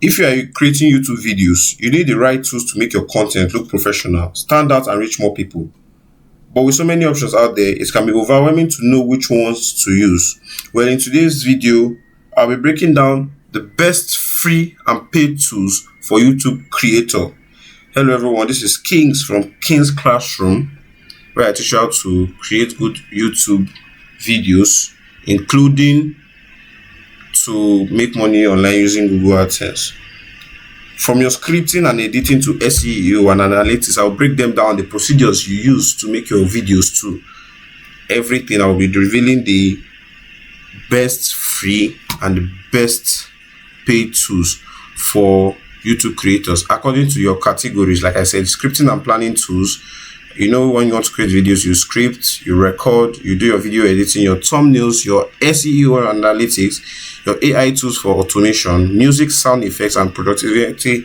If you are creating YouTube videos, you need the right tools to make your content look professional, stand out, and reach more people. But with so many options out there, it can be overwhelming to know which ones to use. Well, in today's video, I'll be breaking down the best free and paid tools for YouTube creator. Hello everyone, this is Kings from Kings Classroom, where I teach you how to create good YouTube videos, including to make money online using Google AdSense. From your scripting and editing to SEO and analytics, I'll break them down, the procedures you use to make your videos too. Everything. I'll be revealing the best free and the best paid tools for YouTube creators according to your categories. Like I said, scripting and planning tools. You know, when you want to create videos, you script, you record, you do your video editing, your thumbnails, your SEO and analytics, your AI tools for automation, music, sound effects, and productivity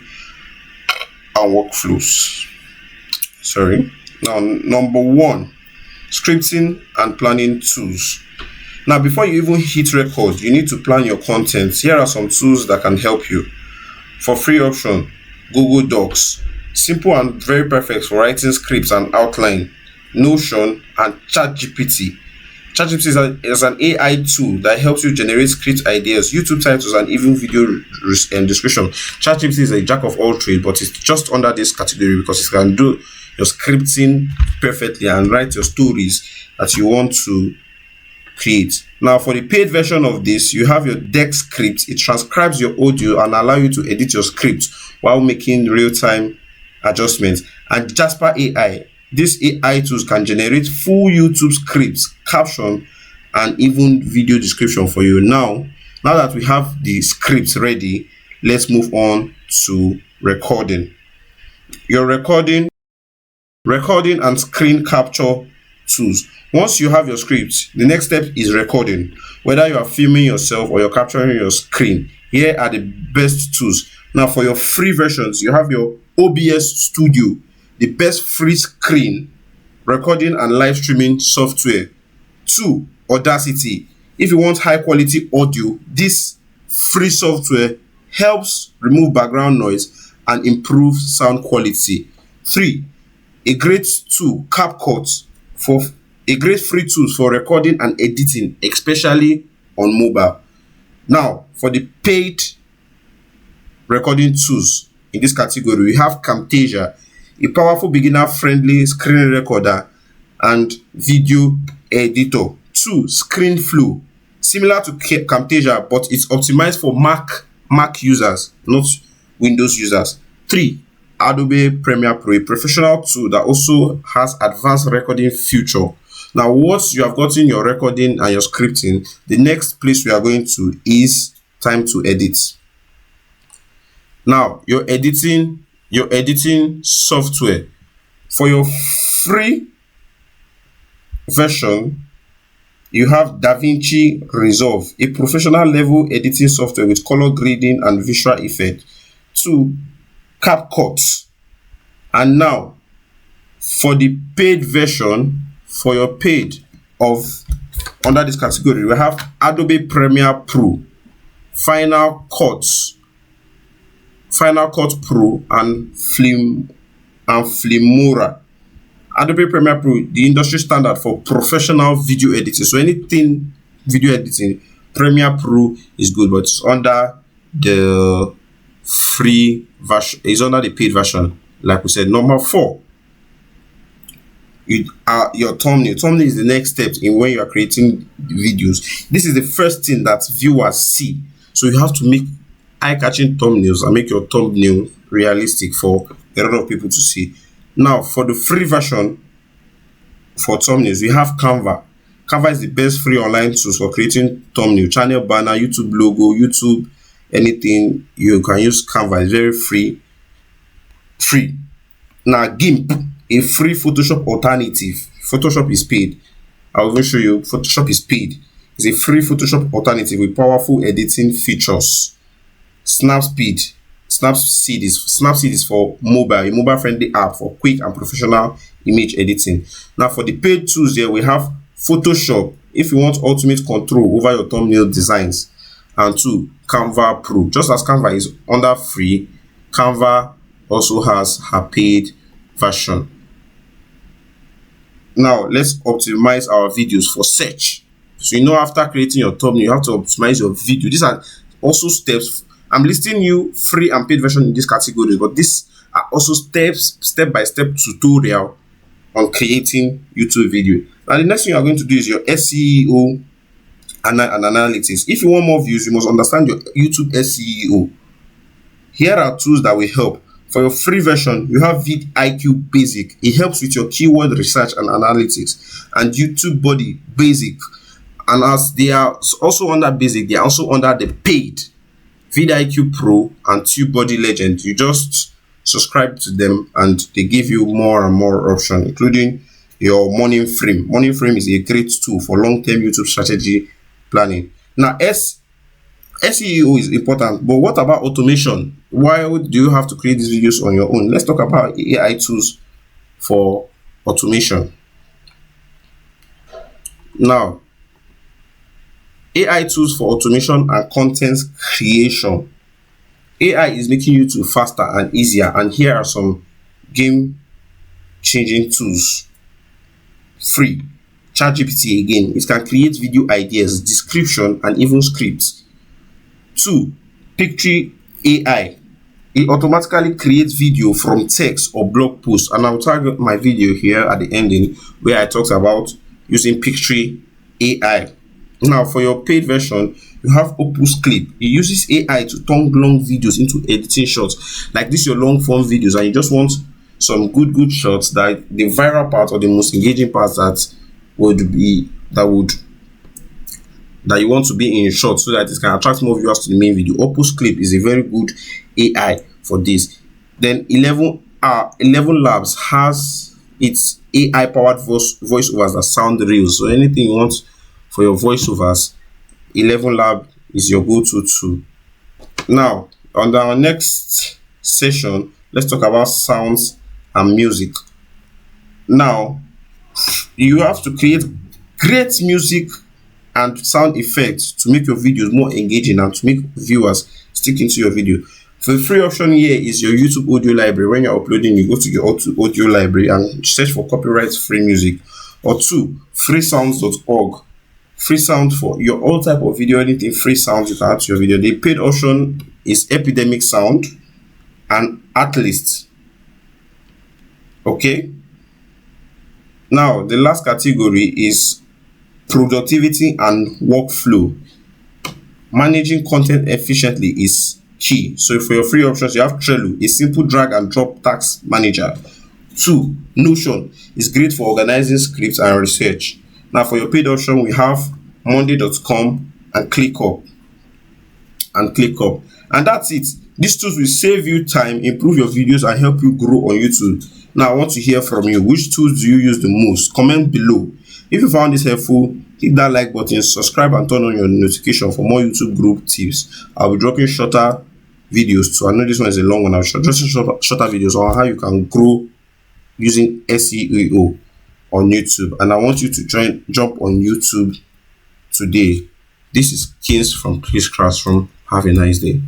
and workflows. Now, number one, scripting and planning tools. Now, before you even hit record, you need to plan your content. Here are some tools that can help you. For free option, Google Docs. Simple and very perfect for writing scripts and outline. Notion and ChatGPT. ChatGPT is an AI tool that helps you generate script ideas, YouTube titles, and even video description. ChatGPT is a jack of all trades, but it's just under this category because it can do your scripting perfectly and write your stories that you want to create. Now, for the paid version of this, you have your deck script. It transcribes your audio and allow you to edit your script while making real-time adjustments. And Jasper AI, these AI tools can generate full YouTube scripts, caption, and even video description for you. Now that we have the scripts ready, let's move on to recording. Your recording and screen capture tools. Once you have your script, the next step is recording. Whether you are filming yourself or you're capturing your screen, here are the best tools. Now, for your free versions, you have your OBS Studio, the best free screen recording and live streaming software. 2, Audacity. If you want high quality audio, this free software helps remove background noise and improve sound quality. 3, a great tool, CapCut, for a great free tools for recording and editing, especially on mobile. Now, for the paid recording tools in this category, we have Camtasia, a powerful beginner-friendly screen recorder and video editor. 2, ScreenFlow, similar to Camtasia, but it's optimized for Mac users, not Windows users. 3, Adobe Premiere Pro, a professional tool that also has advanced recording feature. Now, once you have gotten your recording and your scripting, the next place we are going to is time to edit. Now, your editing software. For your free version, you have DaVinci Resolve, a professional level editing software with color grading and visual effect. 2, CapCut. And now, for the paid version, for your paid of under this category, we have Adobe Premiere Pro, Final Cut Pro, and Filmora. Adobe Premiere Pro, the industry standard for professional video editing. So anything video editing, Premiere Pro is good, but it's under the free version. It's under the paid version, like we said. Number 4, your thumbnail. Thumbnail is the next step in when you are creating videos. This is the first thing that viewers see. So you have to make eye-catching thumbnails and make your thumbnail realistic for a lot of people to see. Now, for the free version for thumbnails, we have Canva. Canva is the best free online tools for creating thumbnail, channel banner, YouTube logo, YouTube, anything. You can use Canva. It's very free. Now, GIMP, a free Photoshop alternative. Photoshop is paid. I'll even show you. Photoshop is paid. It's a free Photoshop alternative with powerful editing features. Snapseed is for mobile, a mobile-friendly app for quick and professional image editing. Now, for the paid tools here, we have Photoshop, if you want ultimate control over your thumbnail designs. And 2, Canva Pro. Just as Canva is under free, Canva also has her paid version. Now let's optimize our videos for search. So after creating your thumbnail, you have to optimize your video. These are also steps. I'm listing you free and paid version in this category, but these are also step-by-step tutorial on creating YouTube video. Now the next thing you are going to do is your SEO and analytics. If you want more views, you must understand your YouTube SEO. Here are tools that will help. For your free version, you have vidIQ Basic. It helps with your keyword research and analytics, and YouTube Body Basic. And as they are also under Basic, they are also under the paid vidIQ Pro and TubeBuddy Legend. You just subscribe to them and they give you more and more options, including your morning frame. Morning frame is a great tool for long-term YouTube strategy planning. Now, SEO is important, but what about automation? Why do you have to create these videos on your own? Let's talk about AI tools for automation. Now, AI tools for automation and content creation. AI is making YouTube faster and easier, and here are some game-changing tools. Free. ChatGPT again. It can create video ideas, description, and even scripts. 2. Picture AI. It automatically creates video from text or blog posts, and I'll tag my video here at the ending where I talked about using Picture AI. Now, for your paid version, you have Opus Clip. It uses AI to turn long videos into editing shots. Like this, your long form videos, and you just want some good shots, that the viral part or the most engaging parts that you want to be in short, so that it can attract more viewers to the main video. Opus Clip is a very good AI for this. Then 11 Labs has its AI powered voiceovers that sound real. So anything you want for your voiceovers, 11 Lab is your go-to tool. Now, on our next session, let's talk about sounds and music. Now, you have to create great music and sound effects to make your videos more engaging and to make viewers stick into your video. So the free option here is your YouTube audio library. When you're uploading, you go to your audio library and search for copyright-free music. Or 2, freesounds.org. Free sound for your all type of video, anything free sound you can add to your video. The paid option is Epidemic Sound and Artlist. Okay. Now, the last category is productivity and workflow. Managing content efficiently is key. So for your free options, you have Trello, a simple drag and drop task manager. 2, Notion is great for organizing scripts and research. Now, for your paid option, we have Monday.com and ClickUp. And that's it. These tools will save you time, improve your videos, and help you grow on YouTube. Now, I want to hear from you. Which tools do you use the most? Comment below. If you found this helpful, hit that like button, subscribe, and turn on your notification for more YouTube group tips. I'll be dropping shorter videos too. I know this one is a long one. I'll just shorter videos on how you can grow using SEO on YouTube. And I want you to jump on YouTube today. This is Kings from Chris Classroom. Have a nice day.